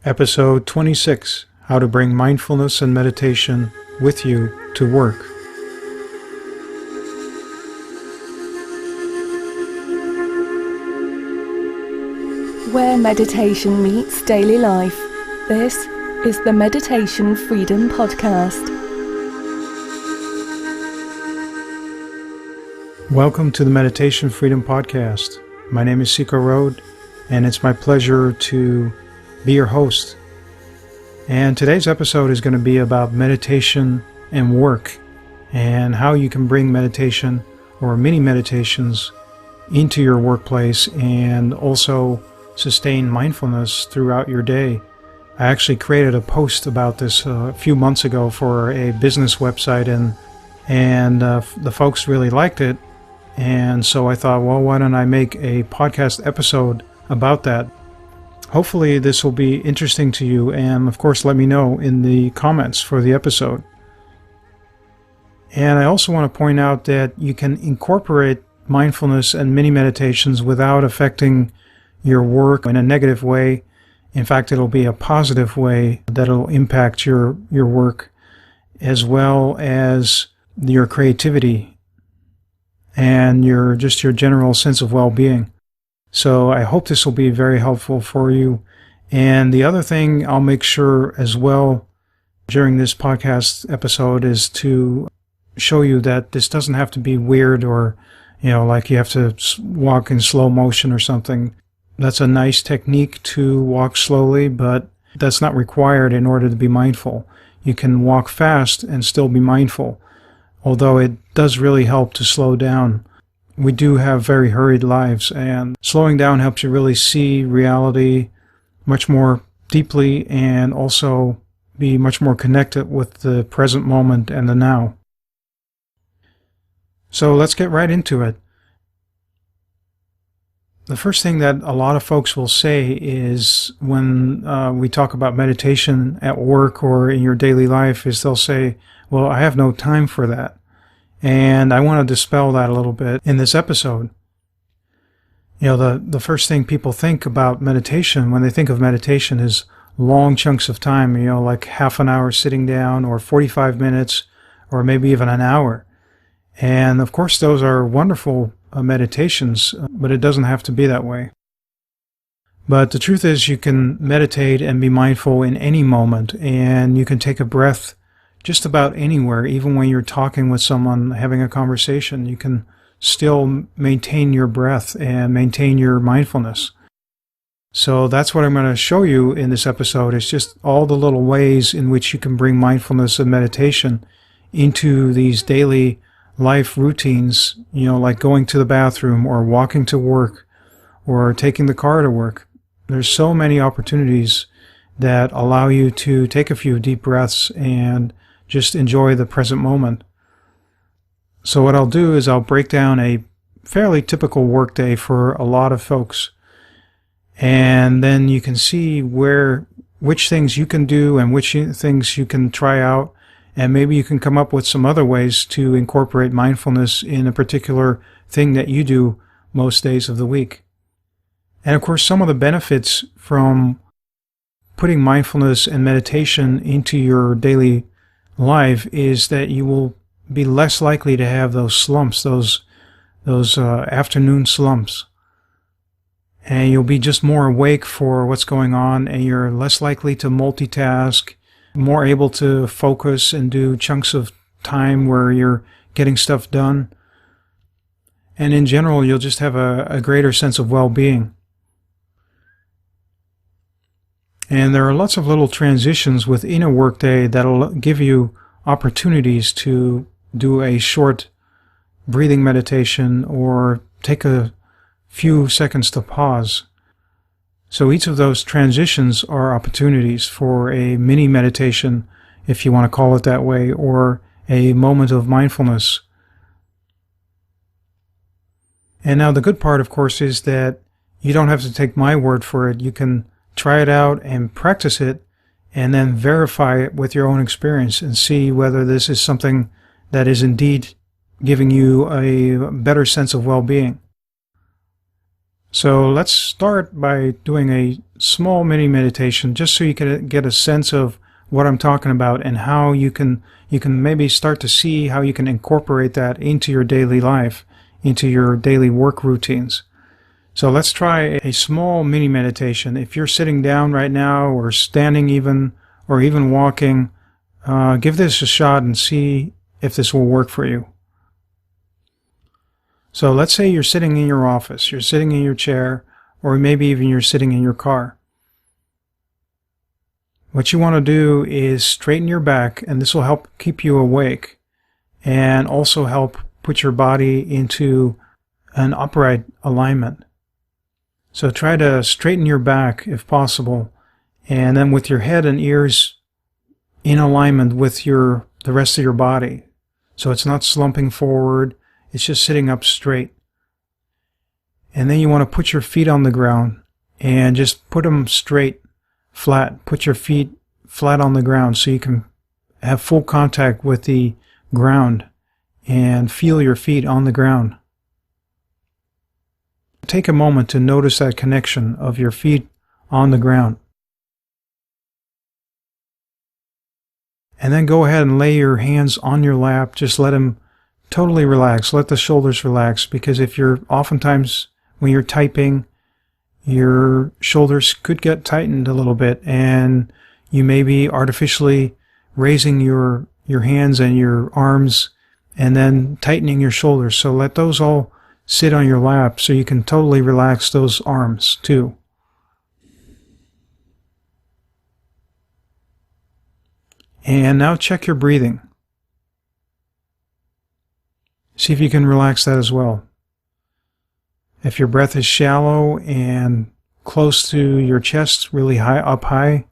Episode 26, How to Bring Mindfulness and Meditation with You to Work. Where meditation meets daily life, this is the Meditation Freedom Podcast. Welcome to the Meditation Freedom Podcast. My name is Siko Road, and it's my pleasure to be your host. And today's episode is going to be about meditation and work, and how you can bring meditation or mini meditations into your workplace and also sustain mindfulness throughout your day. I actually created a post about this a few months ago for a business website, and the folks really liked it. And so I thought, well, why don't I make a podcast episode about that? Hopefully this will be interesting to you, and of course let me know in the comments for the episode. And I also want to point out that you can incorporate mindfulness and mini meditations without affecting your work in a negative way. In fact, it'll be a positive way that'll impact your work, as well as your creativity and your general sense of well-being. So I hope this will be very helpful for you. And the other thing I'll make sure as well during this podcast episode is to show you that this doesn't have to be weird or, like you have to walk in slow motion or something. That's a nice technique to walk slowly, but that's not required in order to be mindful. You can walk fast and still be mindful, although it does really help to slow down. We do have very hurried lives, and slowing down helps you really see reality much more deeply and also be much more connected with the present moment and the now. So let's get right into it. The first thing that a lot of folks will say is when we talk about meditation at work or in your daily life is they'll say, well, I have no time for that. And I want to dispel that a little bit in this episode. The first thing people think about meditation, when they think of meditation, is long chunks of time, like half an hour sitting down or 45 minutes or maybe even an hour. And of course, those are wonderful meditations, but it doesn't have to be that way. But the truth is you can meditate and be mindful in any moment, and you can take a breath just about anywhere, even when you're talking with someone, having a conversation. You can still maintain your breath and maintain your mindfulness. So that's what I'm going to show you in this episode, is just all the little ways in which you can bring mindfulness and meditation into these daily life routines, like going to the bathroom or walking to work or taking the car to work. There's so many opportunities that allow you to take a few deep breaths and just enjoy the present moment. So what I'll do is I'll break down a fairly typical workday for a lot of folks. And then you can see which things you can do and which things you can try out. And maybe you can come up with some other ways to incorporate mindfulness in a particular thing that you do most days of the week. And of course, some of the benefits from putting mindfulness and meditation into your daily life is that you will be less likely to have those slumps, those afternoon slumps. And you'll be just more awake for what's going on, and you're less likely to multitask, more able to focus and do chunks of time where you're getting stuff done. And in general, you'll just have a greater sense of well-being. And there are lots of little transitions within a workday that'll give you opportunities to do a short breathing meditation or take a few seconds to pause. So each of those transitions are opportunities for a mini meditation, if you want to call it that way, or a moment of mindfulness. And now the good part, of course, is that you don't have to take my word for it. You can try it out and practice it, and then verify it with your own experience and see whether this is something that is indeed giving you a better sense of well-being. So let's start by doing a small mini meditation just so you can get a sense of what I'm talking about and how you can maybe start to see how you can incorporate that into your daily life, into your daily work routines. So let's try a small mini meditation. If you're sitting down right now or standing even, or even walking, give this a shot and see if this will work for you. So let's say you're sitting in your office, you're sitting in your chair, or maybe even you're sitting in your car. What you want to do is straighten your back, and this will help keep you awake and also help put your body into an upright alignment. So try to straighten your back if possible, and then with your head and ears in alignment with the rest of your body. So it's not slumping forward, it's just sitting up straight. And then you want to put your feet on the ground and just put them straight, flat. Put your feet flat on the ground so you can have full contact with the ground and feel your feet on the ground. Take a moment to notice that connection of your feet on the ground. And then go ahead and lay your hands on your lap. Just let them totally relax. Let the shoulders relax, because if you're oftentimes when you're typing, your shoulders could get tightened a little bit, and you may be artificially raising your hands and your arms and then tightening your shoulders. So let those all sit on your lap so you can totally relax those arms too. And now check your breathing. See if you can relax that as well. If your breath is shallow and close to your chest, really high, up high,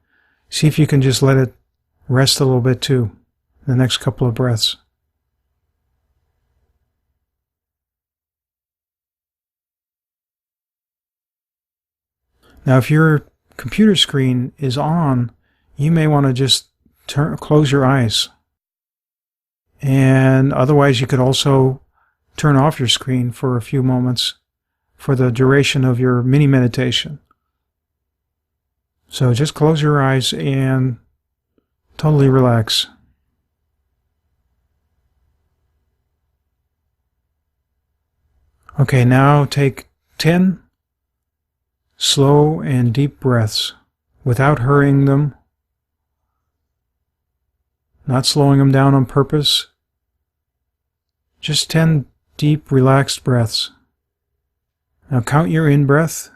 see if you can just let it rest a little bit too, the next couple of breaths. Now, if your computer screen is on, you may want to just close your eyes. And otherwise, you could also turn off your screen for a few moments for the duration of your mini meditation. So just close your eyes and totally relax. Okay, now take 10 slow and deep breaths without hurrying them, not slowing them down on purpose. Just 10 deep, relaxed breaths. Now count your in-breath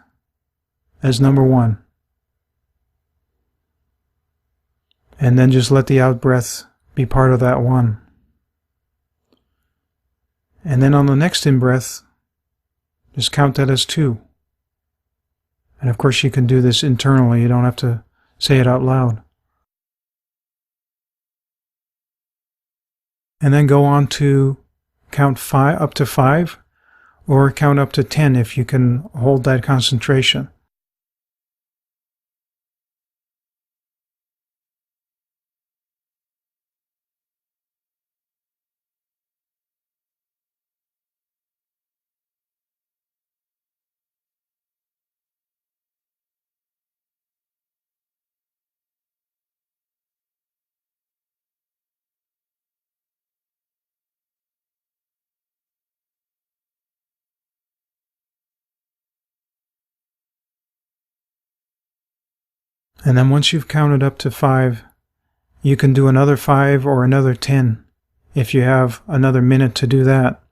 as number 1. And then just let the out-breath be part of that 1. And then on the next in-breath, just count that as 2. And of course you can do this internally, you don't have to say it out loud. And then go on to count 5 up to 5, or count up to 10 if you can hold that concentration. And then once you've counted up to 5, you can do another 5 or another 10 if you have another minute to do that.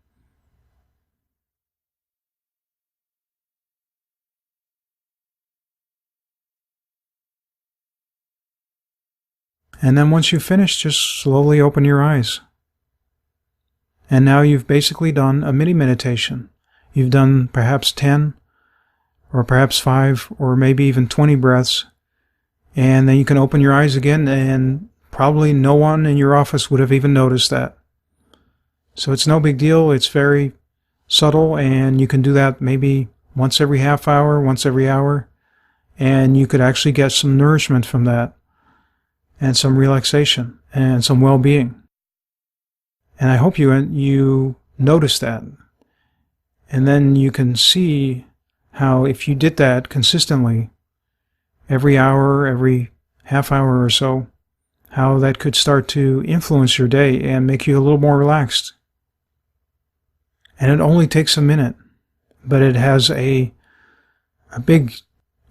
And then once you've finished, just slowly open your eyes. And now you've basically done a mini meditation. You've done perhaps 10 or perhaps 5 or maybe even 20 breaths. And then you can open your eyes again, and probably no one in your office would have even noticed that. So it's no big deal. It's very subtle, and you can do that maybe once every half hour, once every hour, and you could actually get some nourishment from that, and some relaxation, and some well-being. And I hope you notice that. And then you can see how if you did that consistently, every hour, every half hour or so, how that could start to influence your day and make you a little more relaxed. And it only takes a minute, but it has a big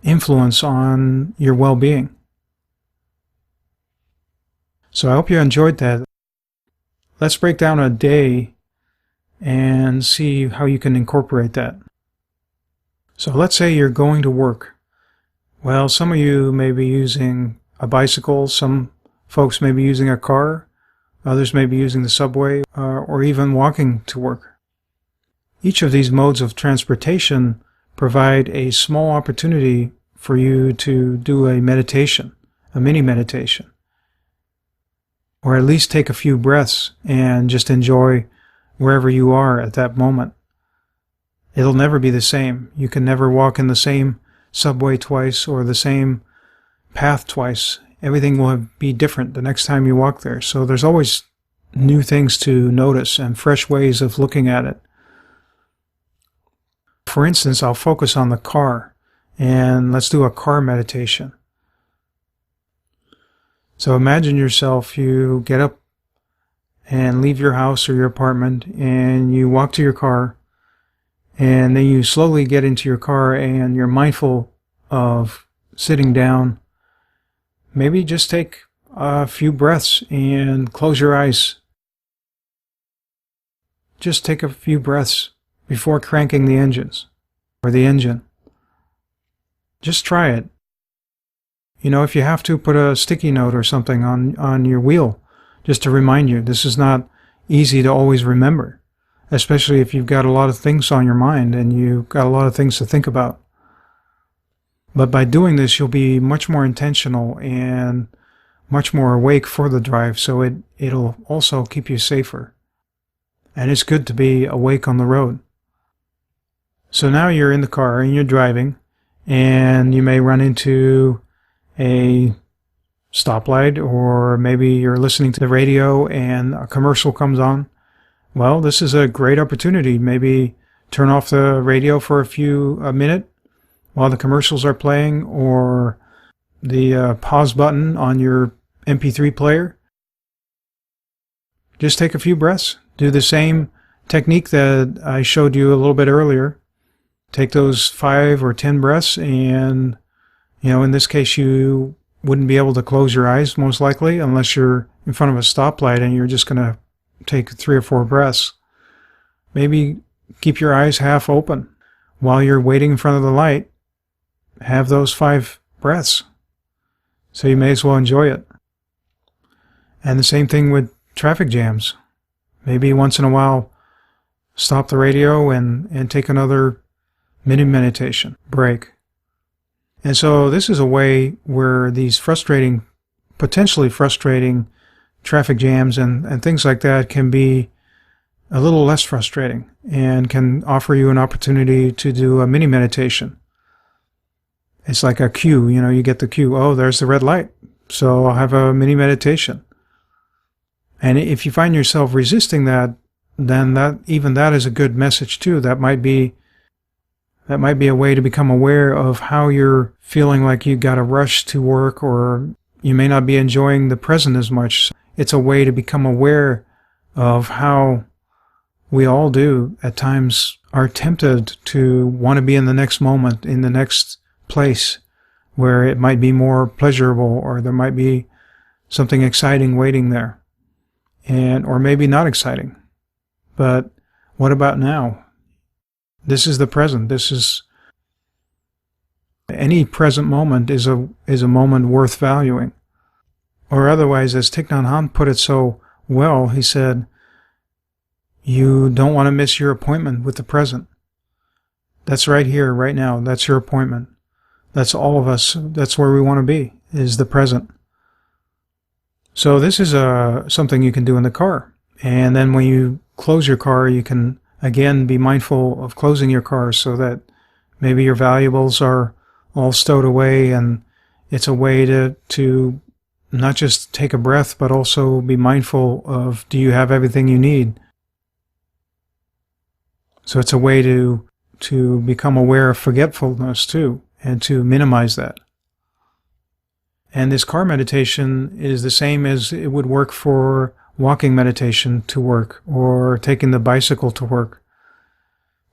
influence on your well-being. So I hope you enjoyed that. Let's break down a day and see how you can incorporate that. So let's say you're going to work. Well, some of you may be using a bicycle, some folks may be using a car, others may be using the subway, or even walking to work. Each of these modes of transportation provide a small opportunity for you to do a meditation, a mini meditation, or at least take a few breaths and just enjoy wherever you are at that moment. It'll never be the same. You can never walk in the same subway twice or the same path twice. Everything will be different the next time you walk there. So there's always new things to notice and fresh ways of looking at it. For instance, I'll focus on the car, and let's do a car meditation. So imagine yourself, you get up and leave your house or your apartment, and you walk to your car, and then you slowly get into your car, and you're mindful of sitting down. Maybe just take a few breaths and close your eyes. Just take a few breaths before cranking the engines or the engine. Just try it. You know, if you have to, put a sticky note or something on your wheel just to remind you. This is not easy to always remember, especially if you've got a lot of things on your mind and you've got a lot of things to think about. But by doing this, you'll be much more intentional and much more awake for the drive, so it'll also keep you safer. And it's good to be awake on the road. So now you're in the car and you're driving, and you may run into a stoplight, or maybe you're listening to the radio and a commercial comes on. Well, this is a great opportunity. Maybe turn off the radio for a minute while the commercials are playing, or the pause button on your MP3 player. Just take a few breaths. Do the same technique that I showed you a little bit earlier. Take those 5 or 10 breaths, and in this case you wouldn't be able to close your eyes most likely unless you're in front of a stoplight and you're just going to take 3 or 4 breaths. Maybe keep your eyes half open while you're waiting in front of the light. Have those 5 breaths. So you may as well enjoy it. And the same thing with traffic jams. Maybe once in a while stop the radio and take another mini meditation break. And so this is a way where these potentially frustrating traffic jams and things like that can be a little less frustrating and can offer you an opportunity to do a mini meditation. It's like a cue, you get the cue. Oh, there's the red light. So I'll have a mini meditation. And if you find yourself resisting that, then that is a good message too. That might be a way to become aware of how you're feeling like you got to rush to work, or you may not be enjoying the present as much. It's a way to become aware of how we all do at times are tempted to want to be in the next moment, in the next place where it might be more pleasurable, or there might be something exciting waiting there, or maybe not exciting. But what about now? This is the present. Any present moment is a moment worth valuing. Or otherwise, as Thich Nhat Hanh put it so well, he said, you don't want to miss your appointment with the present. That's right here, right now. That's your appointment. That's all of us. That's where we want to be, is the present. So this is something you can do in the car. And then when you close your car, you can again be mindful of closing your car so that maybe your valuables are all stowed away, and it's a way to not just take a breath, but also be mindful of, do you have everything you need? So it's a way to become aware of forgetfulness too, and to minimize that. And this car meditation is the same as it would work for walking meditation to work, or taking the bicycle to work.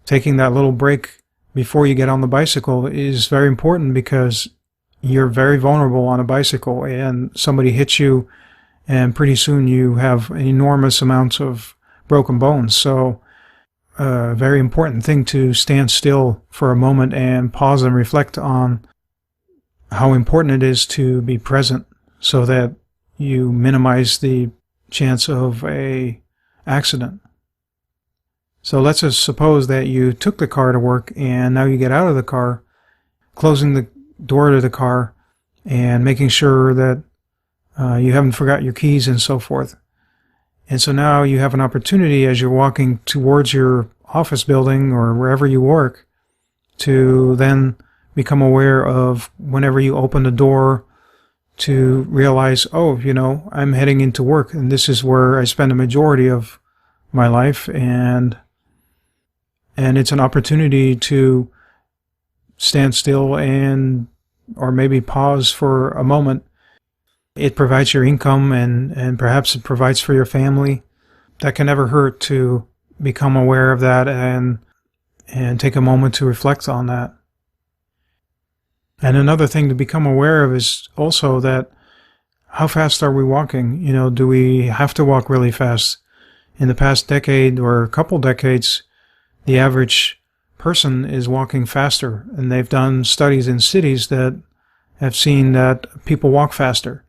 Taking that little break before you get on the bicycle is very important, because you're very vulnerable on a bicycle, and somebody hits you and pretty soon you have enormous amounts of broken bones. So a very important thing to stand still for a moment and pause and reflect on how important it is to be present, so that you minimize the chance of a accident. So let's just suppose that you took the car to work, and now you get out of the car, closing the door to the car and making sure that you haven't forgot your keys and so forth. And so now you have an opportunity, as you're walking towards your office building or wherever you work, to then become aware of whenever you open the door, to realize, oh, I'm heading into work, and this is where I spend a majority of my life, and it's an opportunity to stand still or maybe pause for a moment. It provides your income, and perhaps it provides for your family. That can never hurt, to become aware of that and take a moment to reflect on that. And another thing to become aware of is also that, how fast are we walking? Do we have to walk really fast? In the past decade or a couple decades, the average person is walking faster, and they've done studies in cities that have seen that people walk faster.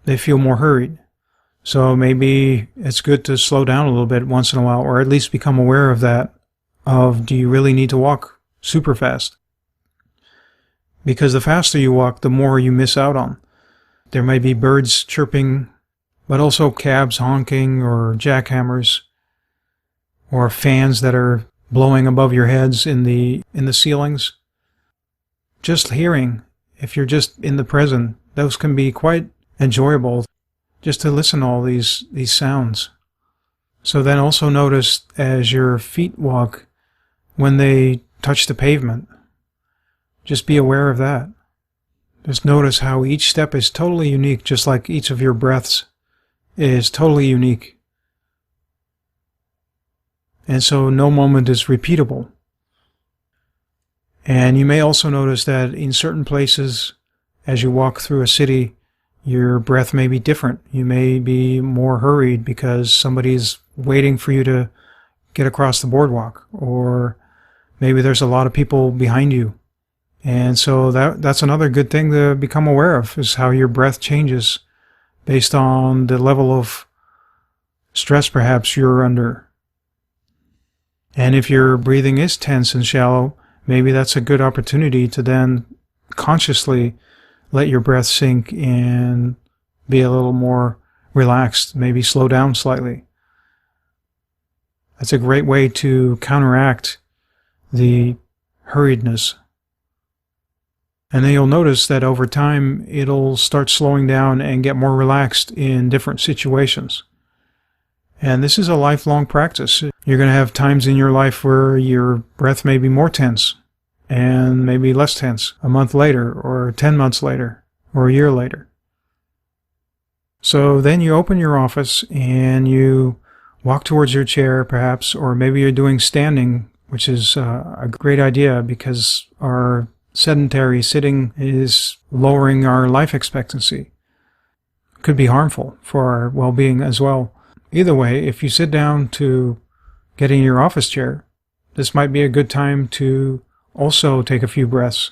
They feel more hurried. So maybe it's good to slow down a little bit once in a while, or at least become aware of that, do you really need to walk super fast? Because the faster you walk, the more you miss out on. There might be birds chirping, but also cabs honking, or jackhammers, or fans that are blowing above your heads in the ceilings. Just hearing, if you're just in the present, those can be quite enjoyable, just to listen to all these sounds. So then also notice, as your feet walk, when they touch the pavement. Just be aware of that. Just notice how each step is totally unique, just like each of your breaths is totally unique. And so no moment is repeatable. And you may also notice that in certain places, as you walk through a city, your breath may be different. You may be more hurried because somebody's waiting for you to get across the boardwalk, or maybe there's a lot of people behind you. And so that's another good thing to become aware of, is how your breath changes based on the level of stress perhaps you're under. And if your breathing is tense and shallow, maybe that's a good opportunity to then consciously let your breath sink and be a little more relaxed, maybe slow down slightly. That's a great way to counteract the hurriedness. And then you'll notice that over time, it'll start slowing down and get more relaxed in different situations. And this is a lifelong practice. You're going to have times in your life where your breath may be more tense and maybe less tense a month later, or 10 months later, or a year later. So then you open your office and you walk towards your chair perhaps, or maybe you're doing standing, which is a great idea because our sedentary sitting is lowering our life expectancy. It could be harmful for our well-being as well. Either way, if you sit down to get in your office chair, this might be a good time to also take a few breaths.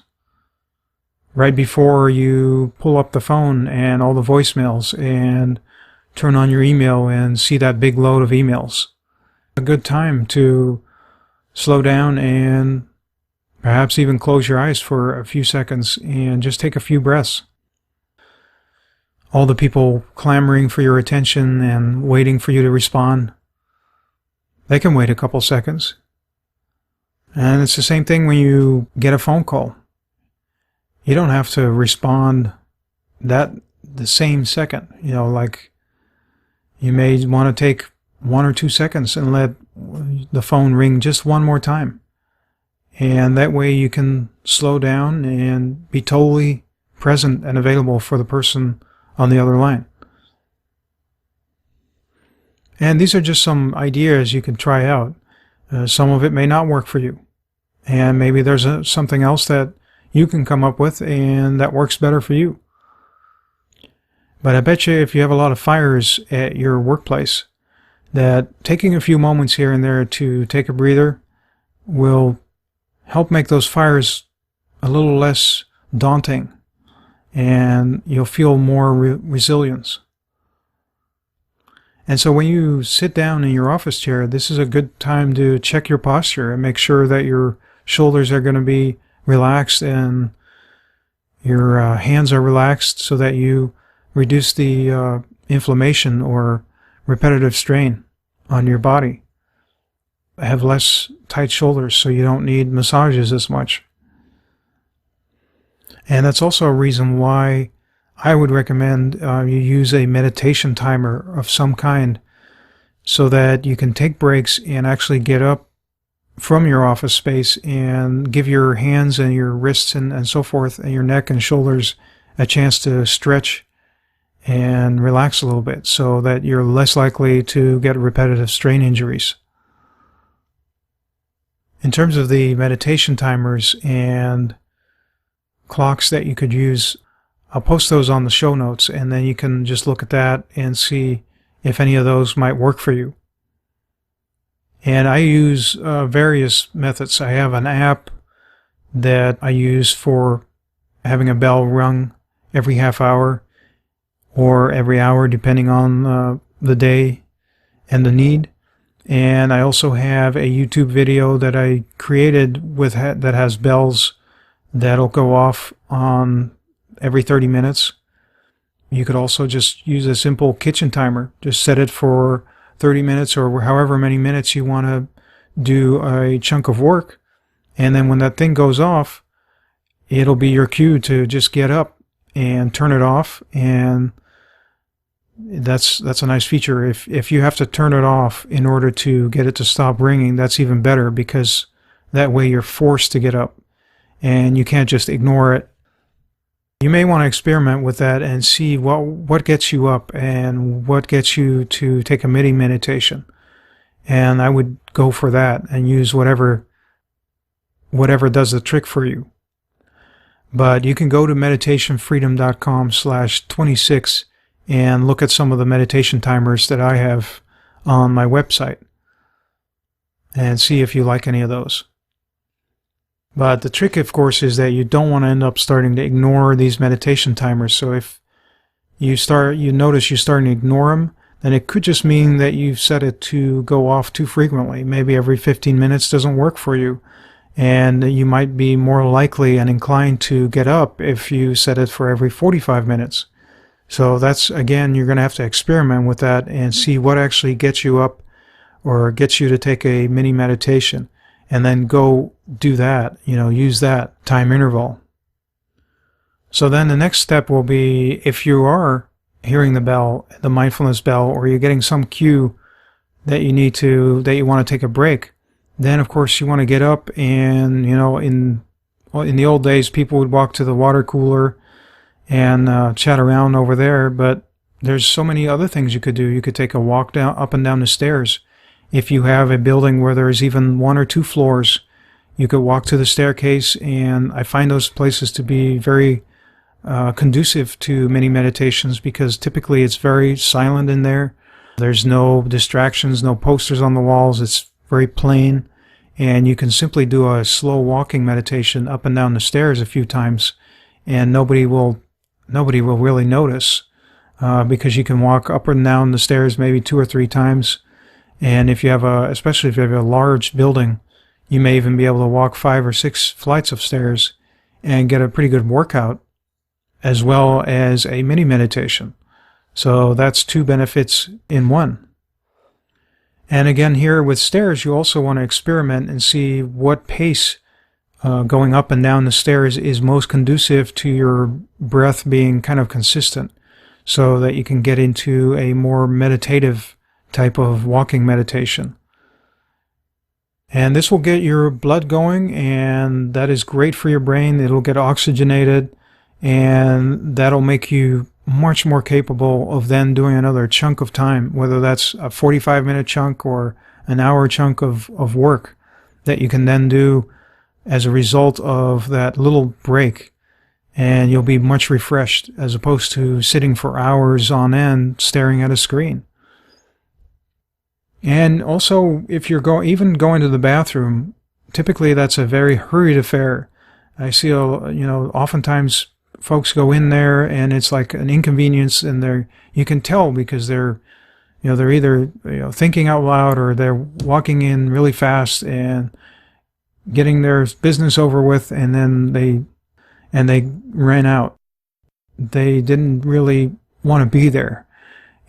Right before you pull up the phone and all the voicemails and turn on your email and see that big load of emails. A good time to slow down and perhaps even close your eyes for a few seconds and just take a few breaths. All the people clamoring for your attention and waiting for you to respond, they can wait a couple seconds. And it's the same thing when you get a phone call. You don't have to respond the same second. Like you may want to take 1 or 2 seconds and let the phone ring just one more time. And that way you can slow down and be totally present and available for the person on the other line. And these are just some ideas you can try out. Some of it may not work for you. And maybe there's something else that you can come up with and that works better for you. But I bet you if you have a lot of fires at your workplace, that taking a few moments here and there to take a breather will help make those fires a little less daunting, and you'll feel more resilience. And so when you sit down in your office chair, this is a good time to check your posture and make sure that your shoulders are going to be relaxed and your hands are relaxed so that you reduce the inflammation or repetitive strain on your body. Have less tight shoulders so you don't need massages as much. And that's also a reason why I would recommend you use a meditation timer of some kind so that you can take breaks and actually get up from your office space and give your hands and your wrists and so forth and your neck and shoulders a chance to stretch and relax a little bit so that you're less likely to get repetitive strain injuries. In terms of the meditation timers and clocks that you could use, I'll post those on the show notes, and then you can just look at that and see if any of those might work for you. And I use various methods. I have an app that I use for having a bell rung every half hour or every hour, depending on the day and the need. And I also have a YouTube video that I created that has bells that'll go off on every 30 minutes. You could also just use a simple kitchen timer. Just set it for 30 minutes or however many minutes you want to do a chunk of work. And then when that thing goes off, it'll be your cue to just get up and turn it off. And that's a nice feature. If you have to turn it off in order to get it to stop ringing, that's even better, because that way you're forced to get up and you can't just ignore it. You may want to experiment with that and see what gets you up and what gets you to take a mini meditation. And I would go for that and use whatever does the trick for you. But you can go to meditationfreedom.com/26 and look at some of the meditation timers that I have on my website and see if you like any of those. But the trick, of course, is that you don't want to end up starting to ignore these meditation timers. So if you notice you're starting to ignore them, then it could just mean that you've set it to go off too frequently. Maybe every 15 minutes doesn't work for you, and you might be more likely and inclined to get up if you set it for every 45 minutes. So that's, again, you're going to have to experiment with that and see what actually gets you up or gets you to take a mini meditation, and then go do that, use that time interval. So then the next step will be, if you are hearing the bell, the mindfulness bell, or you're getting some cue that you want to take a break, then of course you want to get up and, in the old days, people would walk to the water cooler and chat around over there, but there's so many other things you could do. You could take a walk up and down the stairs. If you have a building where there's even 1 or 2 floors, you could walk to the staircase, and I find those places to be very conducive to mini meditations, because typically it's very silent in there. There's no distractions, no posters on the walls. It's very plain, and you can simply do a slow walking meditation up and down the stairs a few times, and nobody will really notice, because you can walk up and down the stairs maybe 2 or 3 times. And especially if you have a large building, you may even be able to walk 5 or 6 flights of stairs and get a pretty good workout, as well as a mini meditation. So that's 2 benefits in one. And again, here with stairs, you also want to experiment and see what pace going up and down the stairs is most conducive to your breath being kind of consistent, so that you can get into a more meditative type of walking meditation. And this will get your blood going, and that is great for your brain. It'll get oxygenated, and that'll make you much more capable of then doing another chunk of time, whether that's a 45-minute chunk or an hour chunk of work that you can then do as a result of that little break. And you'll be much refreshed as opposed to sitting for hours on end staring at a screen. And also, if you're even going to the bathroom, typically that's a very hurried affair. I see, oftentimes folks go in there and it's like an inconvenience, and you can tell because they're either thinking out loud, or they're walking in really fast and getting their business over with, and then they ran out. They didn't really want to be there,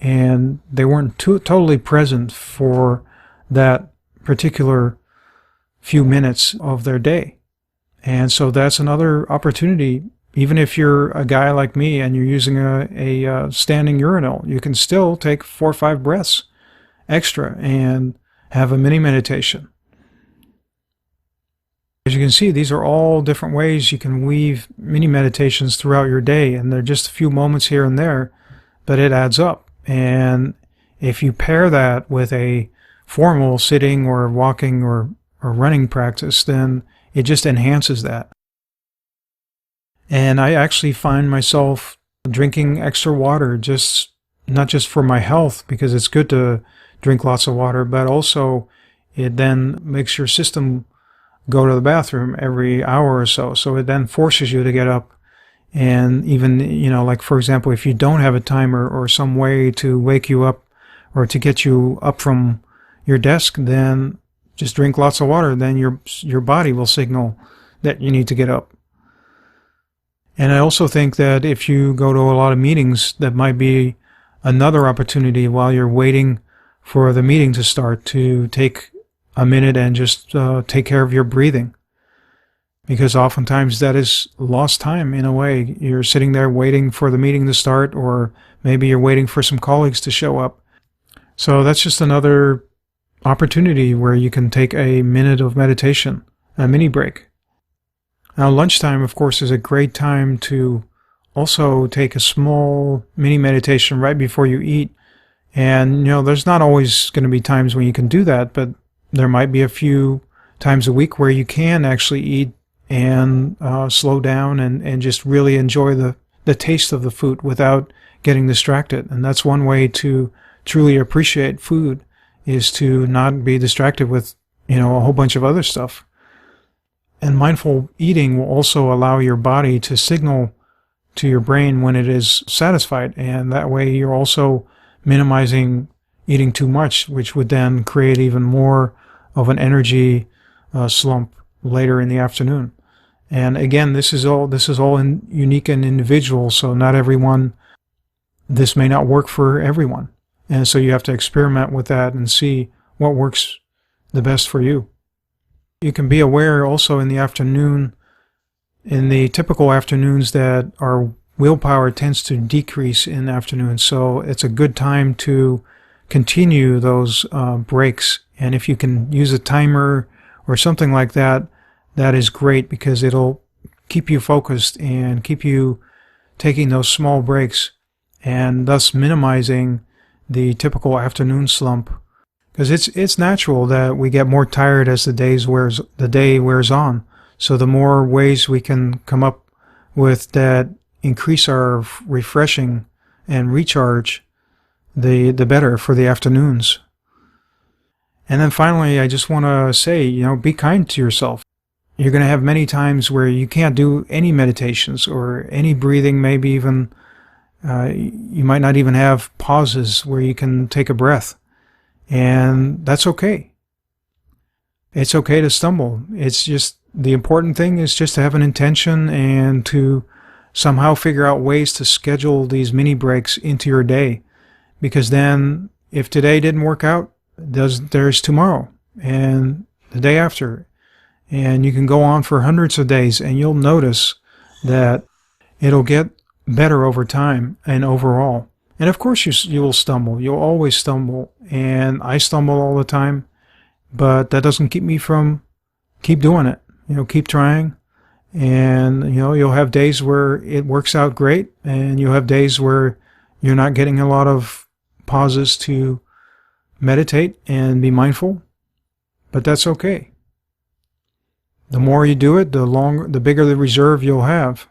and they weren't totally present for that particular few minutes of their day. And so that's another opportunity. Even if you're a guy like me and you're using a standing urinal, you can still take 4 or 5 breaths extra and have a mini meditation. As you can see, these are all different ways you can weave mini meditations throughout your day, and they're just a few moments here and there, but it adds up. And if you pair that with a formal sitting or walking or running practice, then it just enhances that. And I actually find myself drinking extra water, not just for my health, because it's good to drink lots of water, but also it then makes your system go to the bathroom every hour or so. So it then forces you to get up. And even, like for example, if you don't have a timer or some way to wake you up or to get you up from your desk, then just drink lots of water. Then your body will signal that you need to get up. And I also think that if you go to a lot of meetings, that might be another opportunity while you're waiting for the meeting to start to take a minute and just take care of your breathing. Because oftentimes that is lost time in a way. You're sitting there waiting for the meeting to start, or maybe you're waiting for some colleagues to show up. So that's just another opportunity where you can take a minute of meditation, a mini break. Now, lunchtime, of course, is a great time to also take a small mini meditation right before you eat. And, there's not always going to be times when you can do that, but there might be a few times a week where you can actually eat and slow down and just really enjoy the taste of the food without getting distracted. And that's one way to truly appreciate food, is to not be distracted with, a whole bunch of other stuff. And mindful eating will also allow your body to signal to your brain when it is satisfied. And that way you're also minimizing eating too much, which would then create even more of an energy slump later in the afternoon. And again, this is all unique and individual, so not everyone, this may not work for everyone. And so you have to experiment with that and see what works the best for you. You can be aware also in the afternoon, in the typical afternoons, that our willpower tends to decrease in afternoons. So it's a good time to continue those breaks. And if you can use a timer or something like that, that is great, because it'll keep you focused and keep you taking those small breaks, and thus minimizing the typical afternoon slump. Because it's natural that we get more tired as the day wears on. So the more ways we can come up with that increase our refreshing and recharge, the better for the afternoons. And then finally, I just want to say, be kind to yourself. You're going to have many times where you can't do any meditations or any breathing, maybe even, you might not even have pauses where you can take a breath. And that's okay. It's okay to stumble. It's just, the important thing is just to have an intention and to somehow figure out ways to schedule these mini breaks into your day. Because then, if today didn't work out, there's tomorrow and the day after. And you can go on for hundreds of days, and you'll notice that it'll get better over time and overall. And of course you will stumble. You'll always stumble. And I stumble all the time. But that doesn't keep me from keep doing it. Keep trying. And, you'll have days where it works out great, and you'll have days where you're not getting a lot of pauses to meditate and be mindful. But that's okay. The more you do it, the bigger the reserve you'll have.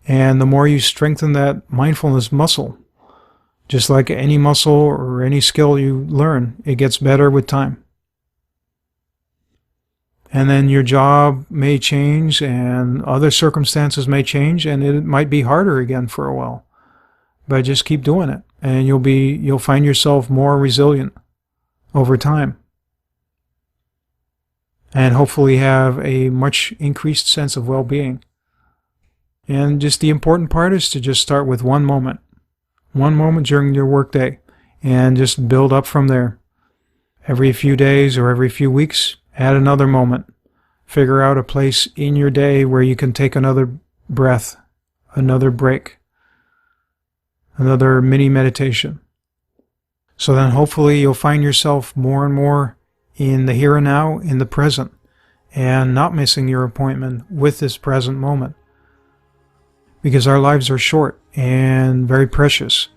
And the more you strengthen that mindfulness muscle, just like any muscle or any skill you learn, it gets better with time. And then your job may change and other circumstances may change, and it might be harder again for a while. But just keep doing it, and you'll find yourself more resilient over time. And hopefully have a much increased sense of well-being. And just the important part is to just start with one moment during your workday, and just build up from there. Every few days or every few weeks, add another moment. Figure out a place in your day where you can take another breath, another break, another mini meditation. So then hopefully you'll find yourself more and more in the here and now, in the present, and not missing your appointment with this present moment. Because our lives are short and very precious,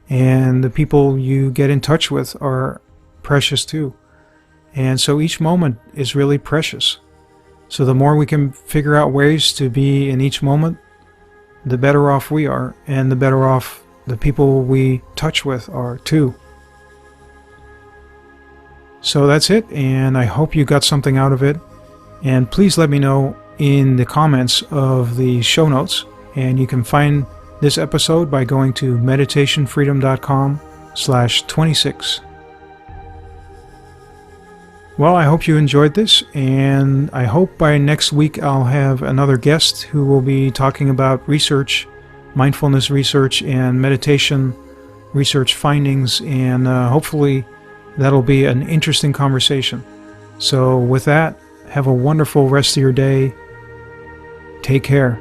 and the people you get in touch with are precious too. And so each moment is really precious. So the more we can figure out ways to be in each moment, the better off we are, and the better off the people we touch with are too. So that's it, and I hope you got something out of it. And please let me know in the comments of the show notes. And you can find this episode by going to meditationfreedom.com/26. Well, I hope you enjoyed this, and I hope by next week I'll have another guest who will be talking about research, mindfulness research, and meditation research findings, and hopefully that'll be an interesting conversation. So with that, have a wonderful rest of your day. Take care.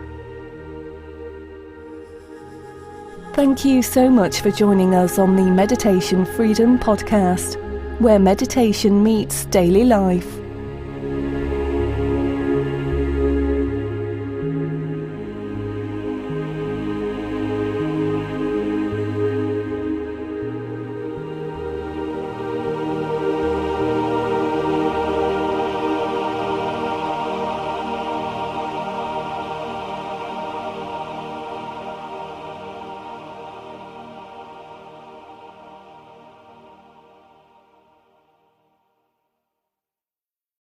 Thank you so much for joining us on the Meditation Freedom Podcast, where meditation meets daily life.